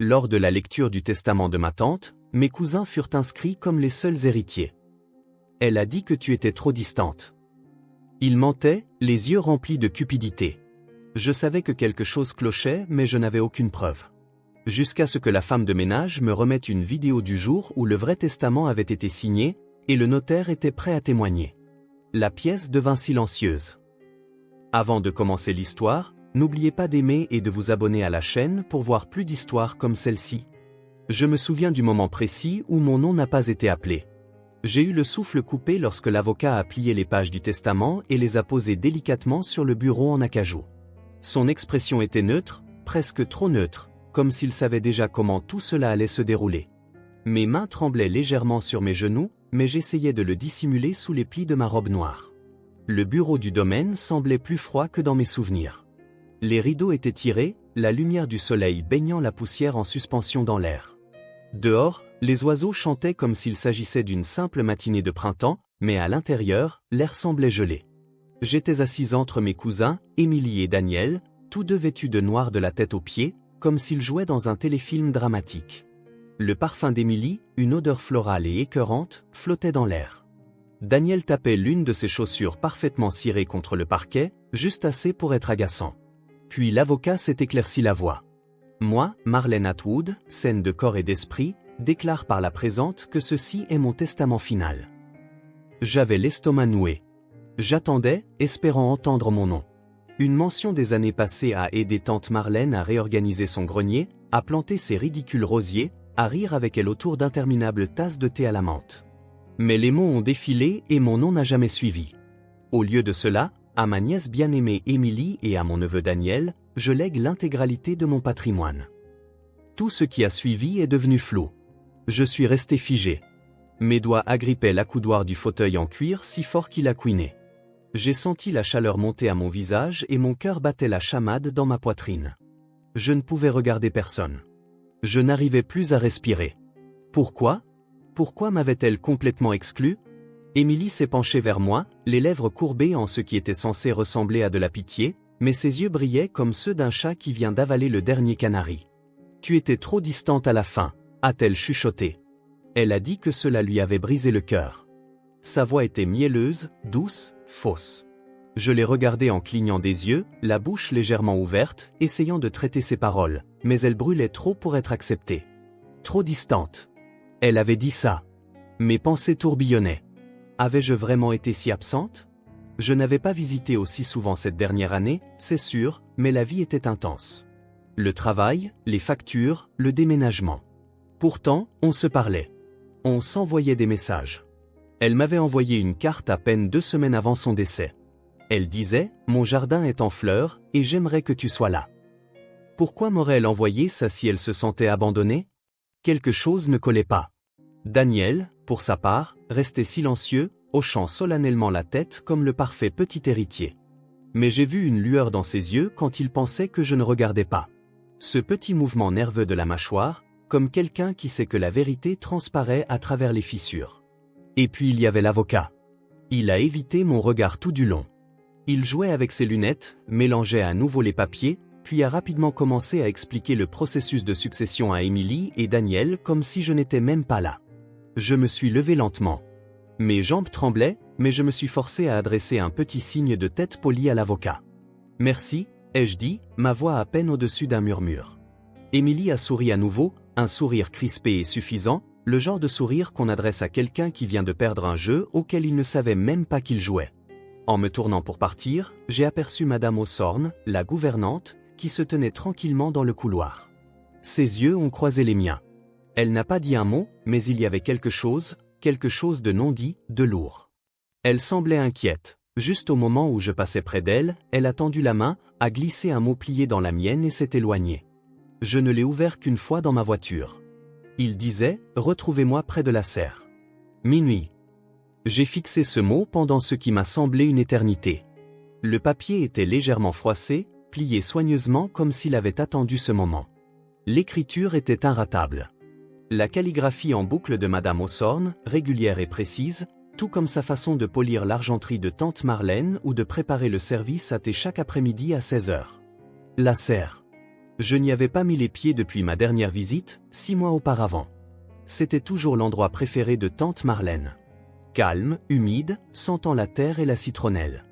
Lors de la lecture du testament de ma tante, mes cousins furent inscrits comme les seuls héritiers. Elle a dit que tu étais trop distante. Il mentait, les yeux remplis de cupidité. Je savais que quelque chose clochait, mais je n'avais aucune preuve. Jusqu'à ce que la femme de ménage me remette une vidéo du jour où le vrai testament avait été signé, et le notaire était prêt à témoigner. La pièce devint silencieuse. Avant de commencer l'histoire, n'oubliez pas d'aimer et de vous abonner à la chaîne pour voir plus d'histoires comme celle-ci. Je me souviens du moment précis où mon nom n'a pas été appelé. J'ai eu le souffle coupé lorsque l'avocat a plié les pages du testament et les a posées délicatement sur le bureau en acajou. Son expression était neutre, presque trop neutre, comme s'il savait déjà comment tout cela allait se dérouler. Mes mains tremblaient légèrement sur mes genoux, mais j'essayais de le dissimuler sous les plis de ma robe noire. Le bureau du domaine semblait plus froid que dans mes souvenirs. Les rideaux étaient tirés, la lumière du soleil baignant la poussière en suspension dans l'air. Dehors, les oiseaux chantaient comme s'il s'agissait d'une simple matinée de printemps, mais à l'intérieur, l'air semblait gelé. J'étais assise entre mes cousins, Émilie et Daniel, tous deux vêtus de noir de la tête aux pieds, comme s'ils jouaient dans un téléfilm dramatique. Le parfum d'Émilie, une odeur florale et écœurante, flottait dans l'air. Daniel tapait l'une de ses chaussures parfaitement cirées contre le parquet, juste assez pour être agaçant. Puis l'avocat s'est éclairci la voix. Moi, Marlène Atwood, saine de corps et d'esprit, déclare par la présente que ceci est mon testament final. J'avais l'estomac noué. J'attendais, espérant entendre mon nom. Une mention des années passées a aidé tante Marlène à réorganiser son grenier, à planter ses ridicules rosiers, à rire avec elle autour d'interminables tasses de thé à la menthe. Mais les mots ont défilé et mon nom n'a jamais suivi. Au lieu de cela, à ma nièce bien-aimée Émilie et à mon neveu Daniel, je lègue l'intégralité de mon patrimoine. Tout ce qui a suivi est devenu flou. Je suis resté figé. Mes doigts agrippaient l'accoudoir du fauteuil en cuir si fort qu'il a couiné. J'ai senti la chaleur monter à mon visage et mon cœur battait la chamade dans ma poitrine. Je ne pouvais regarder personne. Je n'arrivais plus à respirer. Pourquoi ? Pourquoi m'avait-elle complètement exclu ? Émilie s'est penchée vers moi, les lèvres courbées en ce qui était censé ressembler à de la pitié, mais ses yeux brillaient comme ceux d'un chat qui vient d'avaler le dernier canari. « Tu étais trop distante à la fin », a-t-elle chuchoté. Elle a dit que cela lui avait brisé le cœur. Sa voix était mielleuse, douce, fausse. Je l'ai regardée en clignant des yeux, la bouche légèrement ouverte, essayant de traiter ses paroles, mais elle brûlait trop pour être acceptée. Trop distante. Elle avait dit ça. Mes pensées tourbillonnaient. Avais-je vraiment été si absente ? Je n'avais pas visité aussi souvent cette dernière année, c'est sûr, mais la vie était intense. Le travail, les factures, le déménagement. Pourtant, on se parlait. On s'envoyait des messages. Elle m'avait envoyé une carte à peine 2 semaines avant son décès. Elle disait « Mon jardin est en fleurs, et j'aimerais que tu sois là ». Pourquoi m'aurait-elle envoyé ça si elle se sentait abandonnée ? Quelque chose ne collait pas. Daniel, pour sa part, restait silencieux, hochant solennellement la tête comme le parfait petit héritier. Mais j'ai vu une lueur dans ses yeux quand il pensait que je ne regardais pas. Ce petit mouvement nerveux de la mâchoire, comme quelqu'un qui sait que la vérité transparaît à travers les fissures. Et puis il y avait l'avocat. Il a évité mon regard tout du long. Il jouait avec ses lunettes, mélangeait à nouveau les papiers, puis a rapidement commencé à expliquer le processus de succession à Émilie et Daniel comme si je n'étais même pas là. Je me suis levé lentement. Mes jambes tremblaient, mais je me suis forcé à adresser un petit signe de tête poli à l'avocat. « Merci », ai-je dit, ma voix à peine au-dessus d'un murmure. Émilie a souri à nouveau, un sourire crispé et suffisant, le genre de sourire qu'on adresse à quelqu'un qui vient de perdre un jeu auquel il ne savait même pas qu'il jouait. En me tournant pour partir, j'ai aperçu Madame Osborne, la gouvernante, qui se tenait tranquillement dans le couloir. Ses yeux ont croisé les miens. Elle n'a pas dit un mot, mais il y avait quelque chose de non dit, de lourd. Elle semblait inquiète. Juste au moment où je passais près d'elle, elle a tendu la main, a glissé un mot plié dans la mienne et s'est éloignée. Je ne l'ai ouvert qu'une fois dans ma voiture. Il disait « Retrouvez-moi près de la serre. » Minuit. J'ai fixé ce mot pendant ce qui m'a semblé une éternité. Le papier était légèrement froissé, plié soigneusement comme s'il avait attendu ce moment. L'écriture était inratable. La calligraphie en boucle de Madame Osborne, régulière et précise, tout comme sa façon de polir l'argenterie de tante Marlène ou de préparer le service à thé chaque après-midi à 16h. La serre. Je n'y avais pas mis les pieds depuis ma dernière visite, 6 mois auparavant. C'était toujours l'endroit préféré de tante Marlène. Calme, humide, sentant la terre et la citronnelle.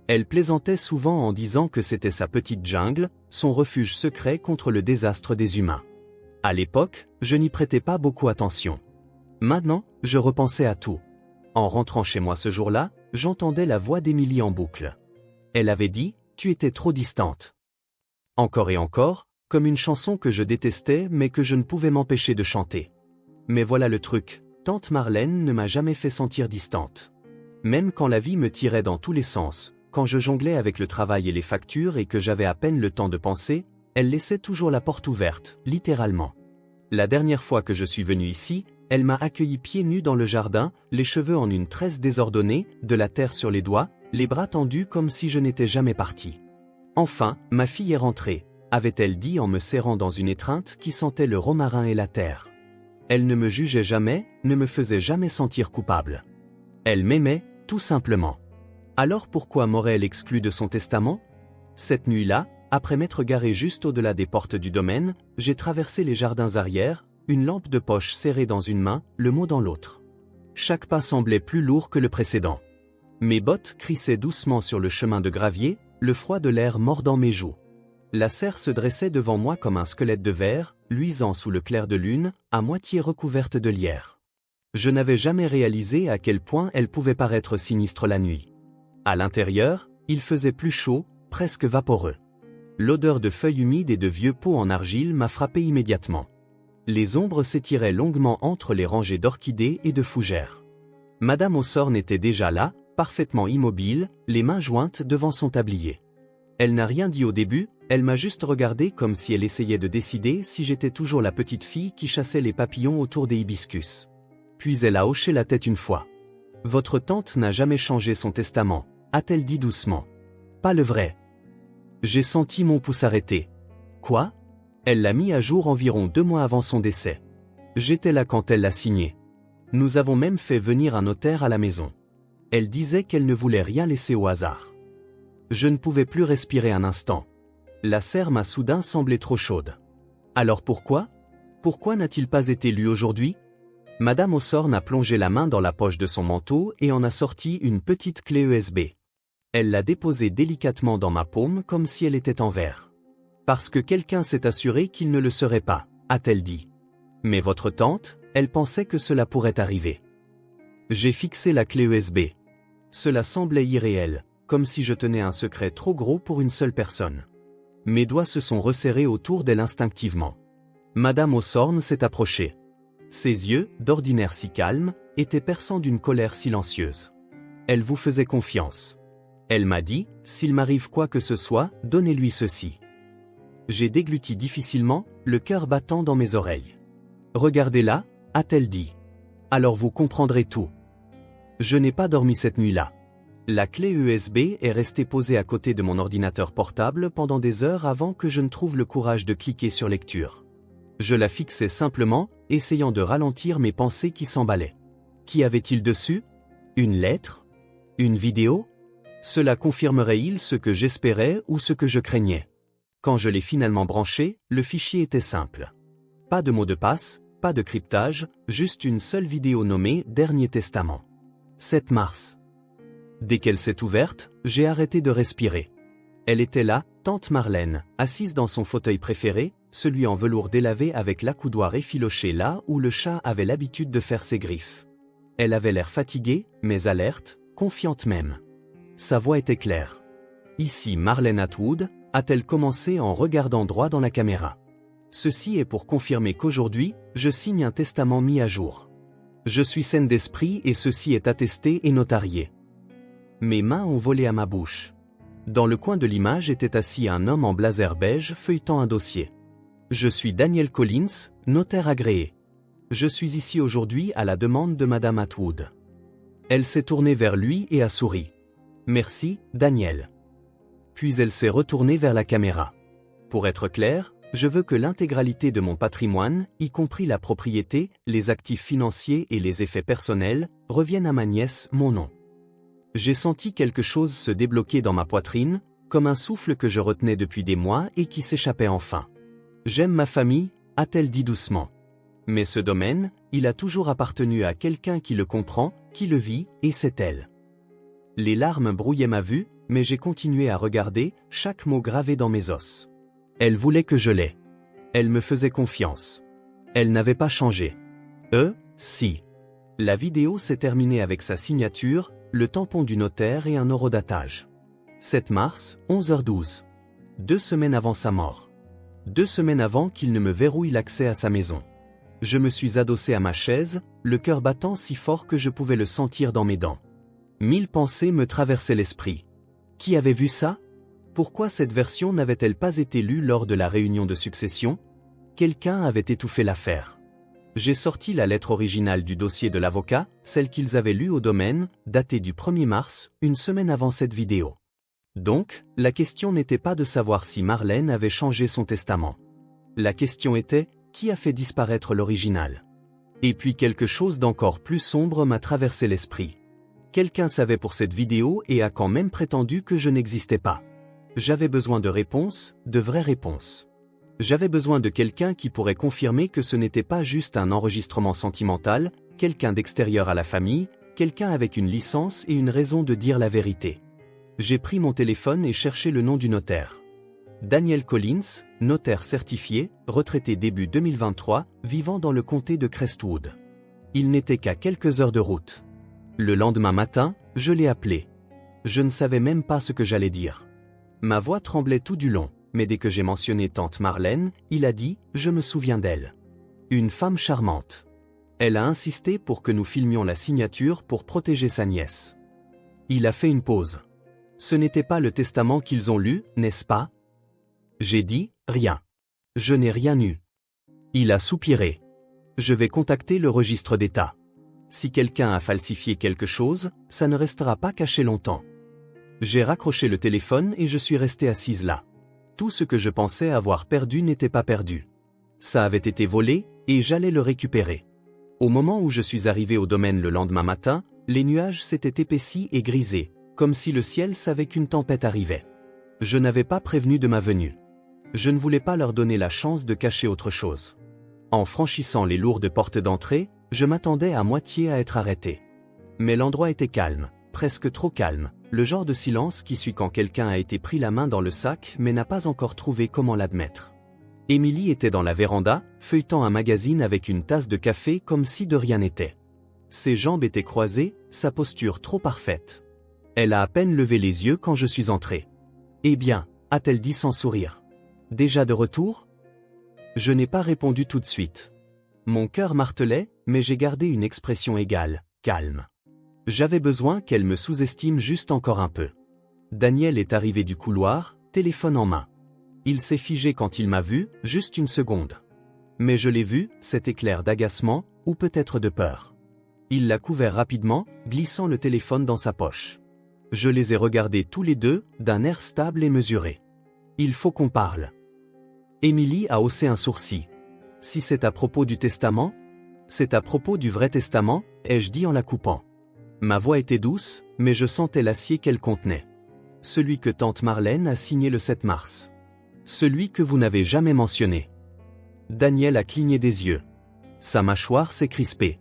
Elle plaisantait souvent en disant que c'était sa petite jungle, son refuge secret contre le désastre des humains. À l'époque, je n'y prêtais pas beaucoup attention. Maintenant, je repensais à tout. En rentrant chez moi ce jour-là, j'entendais la voix d'Émilie en boucle. Elle avait dit « Tu étais trop distante ». Encore et encore, comme une chanson que je détestais mais que je ne pouvais m'empêcher de chanter. Mais voilà le truc, tante Marlène ne m'a jamais fait sentir distante. Même quand la vie me tirait dans tous les sens, quand je jonglais avec le travail et les factures et que j'avais à peine le temps de penser, elle laissait toujours la porte ouverte, littéralement. La dernière fois que je suis venu ici, elle m'a accueilli pieds nus dans le jardin, les cheveux en une tresse désordonnée, de la terre sur les doigts, les bras tendus comme si je n'étais jamais parti. Enfin, ma fille est rentrée, avait-elle dit en me serrant dans une étreinte qui sentait le romarin et la terre. Elle ne me jugeait jamais, ne me faisait jamais sentir coupable. Elle m'aimait, tout simplement. Alors pourquoi m'aurait-elle exclu de son testament? Cette nuit-là, après m'être garé juste au-delà des portes du domaine, j'ai traversé les jardins arrière, une lampe de poche serrée dans une main, le mot dans l'autre. Chaque pas semblait plus lourd que le précédent. Mes bottes crissaient doucement sur le chemin de gravier, le froid de l'air mordant mes joues. La serre se dressait devant moi comme un squelette de verre, luisant sous le clair de lune, à moitié recouverte de lierre. Je n'avais jamais réalisé à quel point elle pouvait paraître sinistre la nuit. À l'intérieur, il faisait plus chaud, presque vaporeux. L'odeur de feuilles humides et de vieux pots en argile m'a frappé immédiatement. Les ombres s'étiraient longuement entre les rangées d'orchidées et de fougères. Madame Ossorne était déjà là, parfaitement immobile, les mains jointes devant son tablier. Elle n'a rien dit au début, elle m'a juste regardé comme si elle essayait de décider si j'étais toujours la petite fille qui chassait les papillons autour des hibiscus. Puis elle a hoché la tête une fois. « Votre tante n'a jamais changé son testament », a-t-elle dit doucement. « Pas le vrai. » J'ai senti mon pouce arrêter. « Quoi ?» Elle l'a mis à jour environ 2 mois avant son décès. J'étais là quand elle l'a signé. Nous avons même fait venir un notaire à la maison. Elle disait qu'elle ne voulait rien laisser au hasard. Je ne pouvais plus respirer un instant. La serre m'a soudain semblé trop chaude. Alors pourquoi? Pourquoi n'a-t-il pas été lu aujourd'hui? Madame Ossorne a plongé la main dans la poche de son manteau et en a sorti une petite clé USB. Elle l'a déposée délicatement dans ma paume comme si elle était en verre. Parce que quelqu'un s'est assuré qu'il ne le serait pas, a-t-elle dit. Mais votre tante, elle pensait que cela pourrait arriver. J'ai fixé la clé USB. Cela semblait irréel, comme si je tenais un secret trop gros pour une seule personne. Mes doigts se sont resserrés autour d'elle instinctivement. Madame Ossorne s'est approchée. Ses yeux, d'ordinaire si calmes, étaient perçants d'une colère silencieuse. Elle vous faisait confiance. Elle m'a dit, s'il m'arrive quoi que ce soit, donnez-lui ceci. J'ai dégluti difficilement, le cœur battant dans mes oreilles. Regardez-la, a-t-elle dit. Alors vous comprendrez tout. Je n'ai pas dormi cette nuit-là. La clé USB est restée posée à côté de mon ordinateur portable pendant des heures avant que je ne trouve le courage de cliquer sur lecture. Je la fixais simplement, essayant de ralentir mes pensées qui s'emballaient. Qu'y avait-il dessus? Une lettre? Une vidéo? Cela confirmerait-il ce que j'espérais ou ce que je craignais? Quand je l'ai finalement branché, le fichier était simple. Pas de mot de passe, pas de cryptage, juste une seule vidéo nommée « Dernier Testament ». 7 mars. Dès qu'elle s'est ouverte, j'ai arrêté de respirer. Elle était là, tante Marlène, assise dans son fauteuil préféré, celui en velours délavé avec l'accoudoir effiloché là où le chat avait l'habitude de faire ses griffes. Elle avait l'air fatiguée, mais alerte, confiante même. Sa voix était claire. « Ici Marlène Atwood », a-t-elle commencé en regardant droit dans la caméra. Ceci est pour confirmer qu'aujourd'hui, je signe un testament mis à jour. Je suis saine d'esprit et ceci est attesté et notarié. Mes mains ont volé à ma bouche. Dans le coin de l'image était assis un homme en blazer beige feuilletant un dossier. Je suis Daniel Collins, notaire agréé. Je suis ici aujourd'hui à la demande de Madame Atwood. Elle s'est tournée vers lui et a souri. Merci, Daniel. Puis elle s'est retournée vers la caméra. Pour être clair, je veux que l'intégralité de mon patrimoine, y compris la propriété, les actifs financiers et les effets personnels, reviennent à ma nièce, mon nom. J'ai senti quelque chose se débloquer dans ma poitrine, comme un souffle que je retenais depuis des mois et qui s'échappait enfin. J'aime ma famille, a-t-elle dit doucement. Mais ce domaine, il a toujours appartenu à quelqu'un qui le comprend, qui le vit, et c'est elle. Les larmes brouillaient ma vue, mais j'ai continué à regarder, chaque mot gravé dans mes os. Elle voulait que je l'aie. Elle me faisait confiance. Elle n'avait pas changé. Si. La vidéo s'est terminée avec sa signature, le tampon du notaire et un horodatage. 7 mars, 11h12. 2 semaines avant sa mort. 2 semaines avant qu'il ne me verrouille l'accès à sa maison. Je me suis adossé à ma chaise, le cœur battant si fort que je pouvais le sentir dans mes dents. 1000 pensées me traversaient l'esprit. Qui avait vu ça? Pourquoi cette version n'avait-elle pas été lue lors de la réunion de succession? Quelqu'un avait étouffé l'affaire. J'ai sorti la lettre originale du dossier de l'avocat, celle qu'ils avaient lue au domaine, datée du 1er mars, une semaine avant cette vidéo. Donc, la question n'était pas de savoir si Marlène avait changé son testament. La question était, qui a fait disparaître l'original? Et puis quelque chose d'encore plus sombre m'a traversé l'esprit. Quelqu'un savait pour cette vidéo et a quand même prétendu que je n'existais pas. J'avais besoin de réponses, de vraies réponses. J'avais besoin de quelqu'un qui pourrait confirmer que ce n'était pas juste un enregistrement sentimental, quelqu'un d'extérieur à la famille, quelqu'un avec une licence et une raison de dire la vérité. J'ai pris mon téléphone et cherché le nom du notaire. Daniel Collins, notaire certifié, retraité début 2023, vivant dans le comté de Crestwood. Il n'était qu'à quelques heures de route. Le lendemain matin, je l'ai appelé. Je ne savais même pas ce que j'allais dire. Ma voix tremblait tout du long, mais dès que j'ai mentionné tante Marlène, il a dit « Je me souviens d'elle. Une femme charmante. Elle a insisté pour que nous filmions la signature pour protéger sa nièce. » Il a fait une pause. Ce n'était pas le testament qu'ils ont lu, n'est-ce pas? J'ai dit « Rien. Je n'ai rien eu. » Il a soupiré. Je vais contacter le registre d'État. Si quelqu'un a falsifié quelque chose, ça ne restera pas caché longtemps. J'ai raccroché le téléphone et je suis resté assise là. Tout ce que je pensais avoir perdu n'était pas perdu. Ça avait été volé, et j'allais le récupérer. Au moment où je suis arrivé au domaine le lendemain matin, les nuages s'étaient épaissis et grisés, comme si le ciel savait qu'une tempête arrivait. Je n'avais pas prévenu de ma venue. Je ne voulais pas leur donner la chance de cacher autre chose. En franchissant les lourdes portes d'entrée, je m'attendais à moitié à être arrêté. Mais l'endroit était calme, presque trop calme, le genre de silence qui suit quand quelqu'un a été pris la main dans le sac mais n'a pas encore trouvé comment l'admettre. Émilie était dans la véranda, feuilletant un magazine avec une tasse de café comme si de rien n'était. Ses jambes étaient croisées, sa posture trop parfaite. Elle a à peine levé les yeux quand je suis entré. « Eh bien » a-t-elle dit sans sourire. « Déjà de retour ?» Je n'ai pas répondu tout de suite. Mon cœur martelait, mais j'ai gardé une expression égale, calme. J'avais besoin qu'elle me sous-estime juste encore un peu. Daniel est arrivé du couloir, téléphone en main. Il s'est figé quand il m'a vu, juste une seconde. Mais je l'ai vu, cet éclair d'agacement, ou peut-être de peur. Il l'a couvert rapidement, glissant le téléphone dans sa poche. Je les ai regardés tous les deux, d'un air stable et mesuré. Il faut qu'on parle. Émilie a haussé un sourcil. Si c'est à propos du testament? C'est à propos du vrai testament, ai-je dit en la coupant. Ma voix était douce, mais je sentais l'acier qu'elle contenait. Celui que tante Marlène a signé le 7 mars. Celui que vous n'avez jamais mentionné. Daniel a cligné des yeux. Sa mâchoire s'est crispée.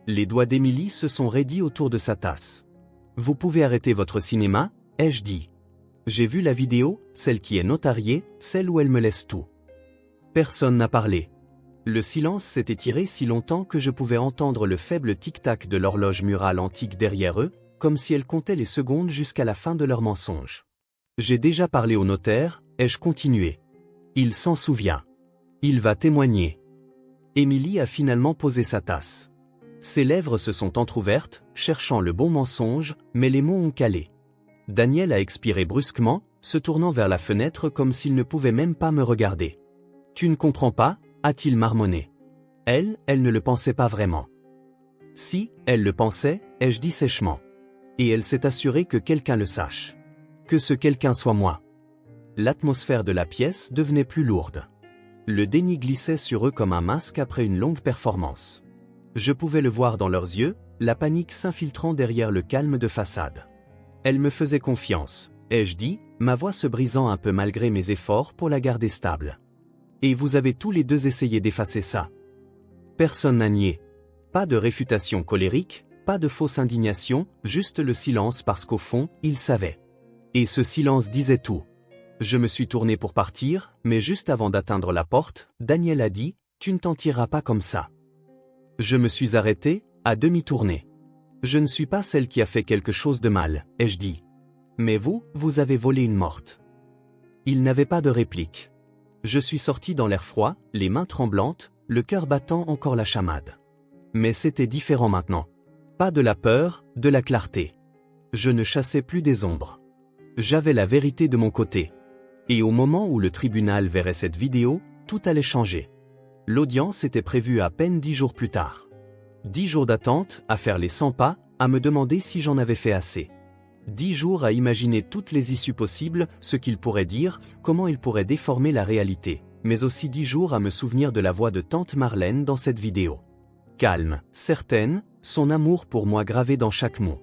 Les doigts d'Émilie se sont raidis autour de sa tasse. Vous pouvez arrêter votre cinéma, ai-je dit. J'ai vu la vidéo, celle qui est notariée, celle où elle me laisse tout. Personne n'a parlé. Le silence s'est étiré si longtemps que je pouvais entendre le faible tic-tac de l'horloge murale antique derrière eux, comme si elle comptait les secondes jusqu'à la fin de leur mensonge. J'ai déjà parlé au notaire, ai-je continué. Il s'en souvient. Il va témoigner. Émilie a finalement posé sa tasse. Ses lèvres se sont entr'ouvertes, cherchant le bon mensonge, mais les mots ont calé. Daniel a expiré brusquement, se tournant vers la fenêtre comme s'il ne pouvait même pas me regarder. « Tu ne comprends pas ?» a-t-il marmonné. Elle ne le pensait pas vraiment. Si, elle le pensait, ai-je dit sèchement. Et elle s'est assurée que quelqu'un le sache. Que ce quelqu'un soit moi. L'atmosphère de la pièce devenait plus lourde. Le déni glissait sur eux comme un masque après une longue performance. Je pouvais le voir dans leurs yeux, la panique s'infiltrant derrière le calme de façade. Elle me faisait confiance, ai-je dit, ma voix se brisant un peu malgré mes efforts pour la garder stable. Et vous avez tous les deux essayé d'effacer ça. Personne n'a nié. Pas de réfutation colérique, pas de fausse indignation, juste le silence parce qu'au fond, il savait. Et ce silence disait tout. Je me suis tourné pour partir, mais juste avant d'atteindre la porte, Daniel a dit, « Tu ne t'en tireras pas comme ça. » Je me suis arrêté, à demi-tourné. Je ne suis pas celle qui a fait quelque chose de mal, ai-je dit. Mais vous, vous avez volé une morte. Il n'avait pas de réplique. Je suis sorti dans l'air froid, les mains tremblantes, le cœur battant encore la chamade. Mais c'était différent maintenant. Pas de la peur, de la clarté. Je ne chassais plus des ombres. J'avais la vérité de mon côté. Et au moment où le tribunal verrait cette vidéo, tout allait changer. L'audience était prévue à peine 10 jours plus tard. 10 jours d'attente, à faire les 100 pas, à me demander si j'en avais fait assez. 10 jours à imaginer toutes les issues possibles, ce qu'il pourrait dire, comment il pourrait déformer la réalité, mais aussi 10 jours à me souvenir de la voix de tante Marlène dans cette vidéo. Calme, certaine, son amour pour moi gravé dans chaque mot.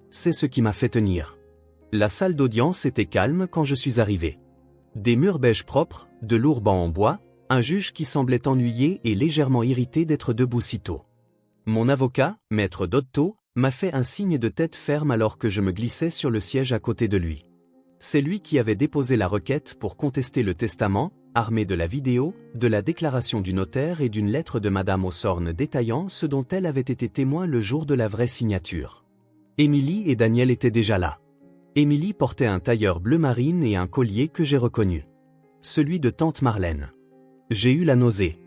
C'est ce qui m'a fait tenir. La salle d'audience était calme quand je suis arrivé. Des murs beige propres, de lourds bancs en bois, un juge qui semblait ennuyé et légèrement irrité d'être debout si tôt. Mon avocat, maître Dotto, m'a fait un signe de tête ferme alors que je me glissais sur le siège à côté de lui. C'est lui qui avait déposé la requête pour contester le testament, armé de la vidéo, de la déclaration du notaire et d'une lettre de Madame Ossorne détaillant ce dont elle avait été témoin le jour de la vraie signature. Émilie et Daniel étaient déjà là. Émilie portait un tailleur bleu marine et un collier que j'ai reconnu. Celui de tante Marlène. J'ai eu la nausée.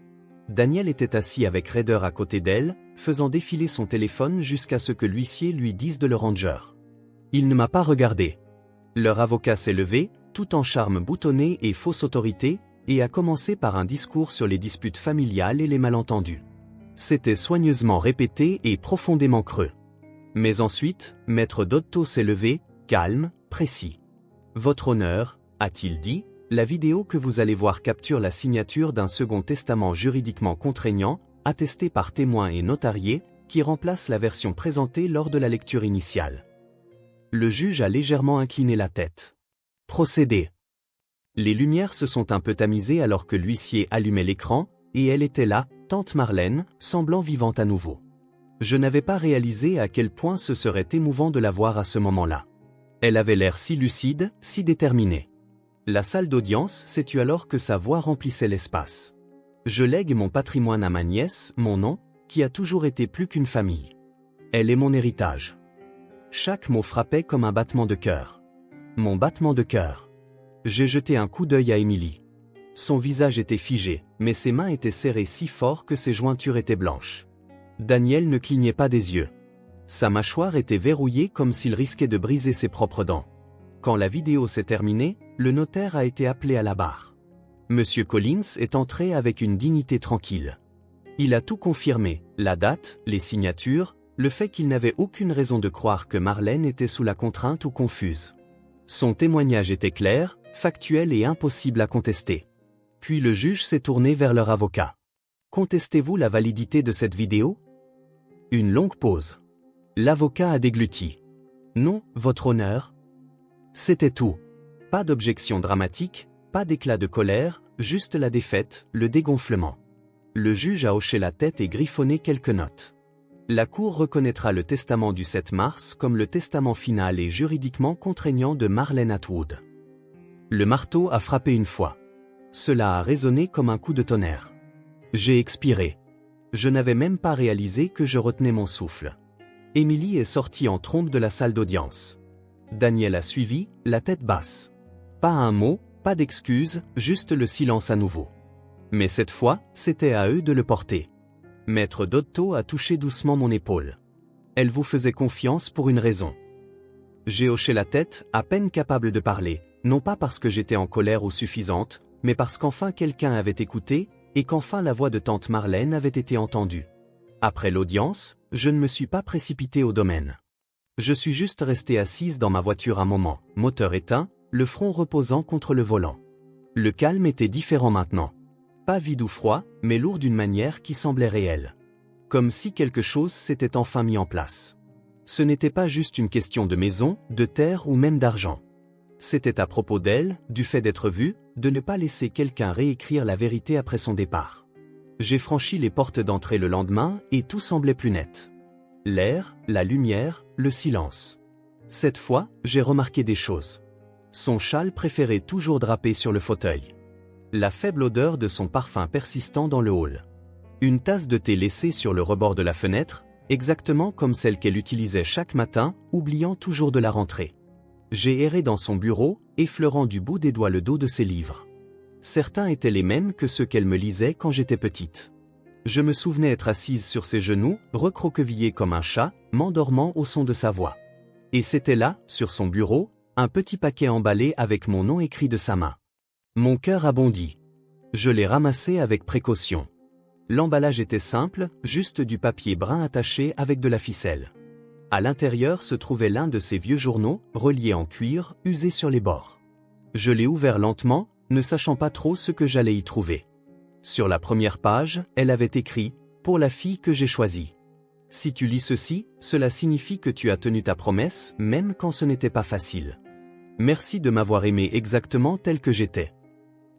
Daniel était assis avec raideur à côté d'elle, faisant défiler son téléphone jusqu'à ce que l'huissier lui dise de le ranger. Il ne m'a pas regardé. Leur avocat s'est levé, tout en charme boutonné et fausse autorité, et a commencé par un discours sur les disputes familiales et les malentendus. C'était soigneusement répété et profondément creux. Mais ensuite, maître Dotto s'est levé, calme, précis. « Votre honneur, a-t-il dit, la vidéo que vous allez voir capture la signature d'un second testament juridiquement contraignant, attesté par témoins et notariés, qui remplace la version présentée lors de la lecture initiale. » Le juge a légèrement incliné la tête. Procédez. Les lumières se sont un peu tamisées alors que l'huissier allumait l'écran, et elle était là, tante Marlène, semblant vivante à nouveau. Je n'avais pas réalisé à quel point ce serait émouvant de la voir à ce moment-là. Elle avait l'air si lucide, si déterminée. La salle d'audience s'est tue alors que sa voix remplissait l'espace. Je lègue mon patrimoine à ma nièce, mon nom, qui a toujours été plus qu'une famille. Elle est mon héritage. Chaque mot frappait comme un battement de cœur. Mon battement de cœur. J'ai jeté un coup d'œil à Émilie. Son visage était figé, mais ses mains étaient serrées si fort que ses jointures étaient blanches. Daniel ne clignait pas des yeux. Sa mâchoire était verrouillée comme s'il risquait de briser ses propres dents. Quand la vidéo s'est terminée, le notaire a été appelé à la barre. Monsieur Collins est entré avec une dignité tranquille. Il a tout confirmé, la date, les signatures, le fait qu'il n'avait aucune raison de croire que Marlène était sous la contrainte ou confuse. Son témoignage était clair, factuel et impossible à contester. Puis le juge s'est tourné vers leur avocat. Contestez-vous la validité de cette vidéo ? Une longue pause. L'avocat a dégluti. Non, votre honneur. C'était tout. Pas d'objection dramatique, pas d'éclat de colère, juste la défaite, le dégonflement. Le juge a hoché la tête et griffonné quelques notes. La Cour reconnaîtra le testament du 7 mars comme le testament final et juridiquement contraignant de Marlène Atwood. Le marteau a frappé une fois. Cela a résonné comme un coup de tonnerre. J'ai expiré. Je n'avais même pas réalisé que je retenais mon souffle. Émilie est sortie en trombe de la salle d'audience. Daniel a suivi, la tête basse. Pas un mot, pas d'excuse, juste le silence à nouveau. Mais cette fois, c'était à eux de le porter. Maître Dotto a touché doucement mon épaule. Elle vous faisait confiance pour une raison. J'ai hoché la tête, à peine capable de parler, non pas parce que j'étais en colère ou suffisante, mais parce qu'enfin quelqu'un avait écouté, et qu'enfin la voix de tante Marlène avait été entendue. Après l'audience, je ne me suis pas précipité au domaine. Je suis juste resté assise dans ma voiture un moment, moteur éteint, le front reposant contre le volant. Le calme était différent maintenant. Pas vide ou froid, mais lourd d'une manière qui semblait réelle. Comme si quelque chose s'était enfin mis en place. Ce n'était pas juste une question de maison, de terre ou même d'argent. C'était à propos d'elle, du fait d'être vue, de ne pas laisser quelqu'un réécrire la vérité après son départ. J'ai franchi les portes d'entrée le lendemain et tout semblait plus net. L'air, la lumière, le silence. Cette fois, j'ai remarqué des choses. Son châle préféré toujours drapé sur le fauteuil. La faible odeur de son parfum persistant dans le hall. Une tasse de thé laissée sur le rebord de la fenêtre, exactement comme celle qu'elle utilisait chaque matin, oubliant toujours de la rentrer. J'ai erré dans son bureau, effleurant du bout des doigts le dos de ses livres. Certains étaient les mêmes que ceux qu'elle me lisait quand j'étais petite. Je me souvenais être assise sur ses genoux, recroquevillée comme un chat, m'endormant au son de sa voix. Et c'était là, sur son bureau, un petit paquet emballé avec mon nom écrit de sa main. Mon cœur a bondi. Je l'ai ramassé avec précaution. L'emballage était simple, juste du papier brun attaché avec de la ficelle. À l'intérieur se trouvait l'un de ces vieux journaux, reliés en cuir, usés sur les bords. Je l'ai ouvert lentement, ne sachant pas trop ce que j'allais y trouver. Sur la première page, elle avait écrit « Pour la fille que j'ai choisie ». Si tu lis ceci, cela signifie que tu as tenu ta promesse, même quand ce n'était pas facile. Merci de m'avoir aimé exactement tel que j'étais.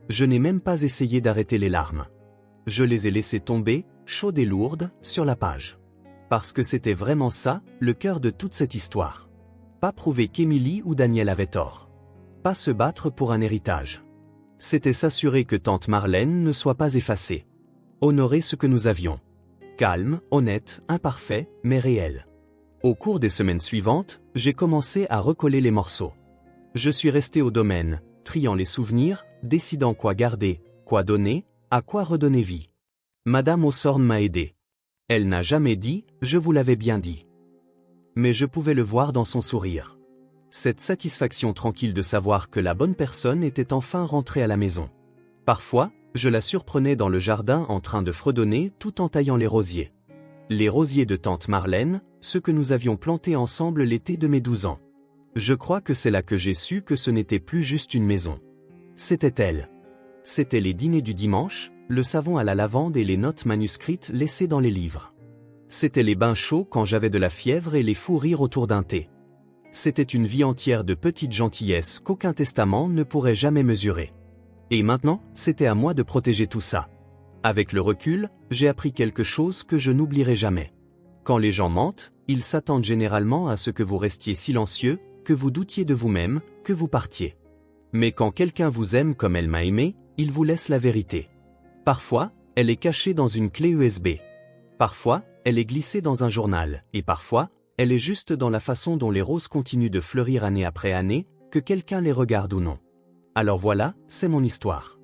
Je n'ai même pas essayé d'arrêter les larmes. Je les ai laissées tomber, chaudes et lourdes, sur la page. Parce que c'était vraiment ça, le cœur de toute cette histoire. Pas prouver qu'Émilie ou Daniel avaient tort. Pas se battre pour un héritage. C'était s'assurer que tante Marlène ne soit pas effacée. Honorer ce que nous avions. Calme, honnête, imparfait, mais réel. Au cours des semaines suivantes, j'ai commencé à recoller les morceaux. Je suis resté au domaine, triant les souvenirs, décidant quoi garder, quoi donner, à quoi redonner vie. Madame Ossorne m'a aidé. Elle n'a jamais dit « je vous l'avais bien dit ». Mais je pouvais le voir dans son sourire. Cette satisfaction tranquille de savoir que la bonne personne était enfin rentrée à la maison. Parfois, je la surprenais dans le jardin en train de fredonner tout en taillant les rosiers. Les rosiers de tante Marlène, ceux que nous avions plantés ensemble l'été de mes 12 ans. Je crois que c'est là que j'ai su que ce n'était plus juste une maison. C'était elle. C'était les dîners du dimanche, le savon à la lavande et les notes manuscrites laissées dans les livres. C'était les bains chauds quand j'avais de la fièvre et les fous rires autour d'un thé. C'était une vie entière de petites gentillesses qu'aucun testament ne pourrait jamais mesurer. Et maintenant, c'était à moi de protéger tout ça. Avec le recul, j'ai appris quelque chose que je n'oublierai jamais. Quand les gens mentent, ils s'attendent généralement à ce que vous restiez silencieux, que vous doutiez de vous-même, que vous partiez. Mais quand quelqu'un vous aime comme elle m'a aimé, il vous laisse la vérité. Parfois, elle est cachée dans une clé USB. Parfois, elle est glissée dans un journal, et parfois, elle est juste dans la façon dont les roses continuent de fleurir année après année, que quelqu'un les regarde ou non. Alors voilà, c'est mon histoire.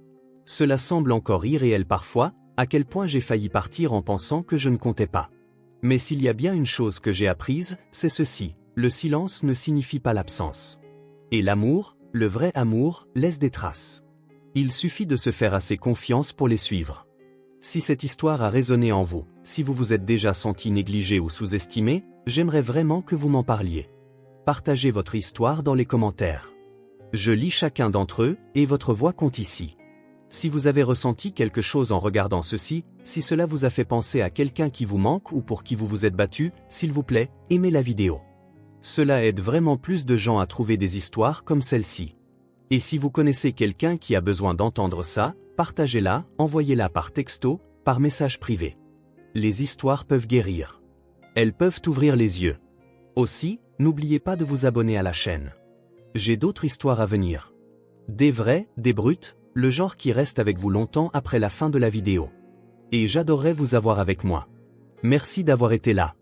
Cela semble encore irréel parfois, à quel point j'ai failli partir en pensant que je ne comptais pas. Mais s'il y a bien une chose que j'ai apprise, c'est ceci, le silence ne signifie pas l'absence. Et l'amour, le vrai amour, laisse des traces. Il suffit de se faire assez confiance pour les suivre. Si cette histoire a résonné en vous, si vous vous êtes déjà senti négligé ou sous-estimé, j'aimerais vraiment que vous m'en parliez. Partagez votre histoire dans les commentaires. Je lis chacun d'entre eux, et votre voix compte ici. Si vous avez ressenti quelque chose en regardant ceci, si cela vous a fait penser à quelqu'un qui vous manque ou pour qui vous vous êtes battu, s'il vous plaît, aimez la vidéo. Cela aide vraiment plus de gens à trouver des histoires comme celle-ci. Et si vous connaissez quelqu'un qui a besoin d'entendre ça, partagez-la, envoyez-la par texto, par message privé. Les histoires peuvent guérir. Elles peuvent ouvrir les yeux. Aussi, n'oubliez pas de vous abonner à la chaîne. J'ai d'autres histoires à venir. Des vraies, des brutes, le genre qui reste avec vous longtemps après la fin de la vidéo. Et j'adorerais vous avoir avec moi. Merci d'avoir été là.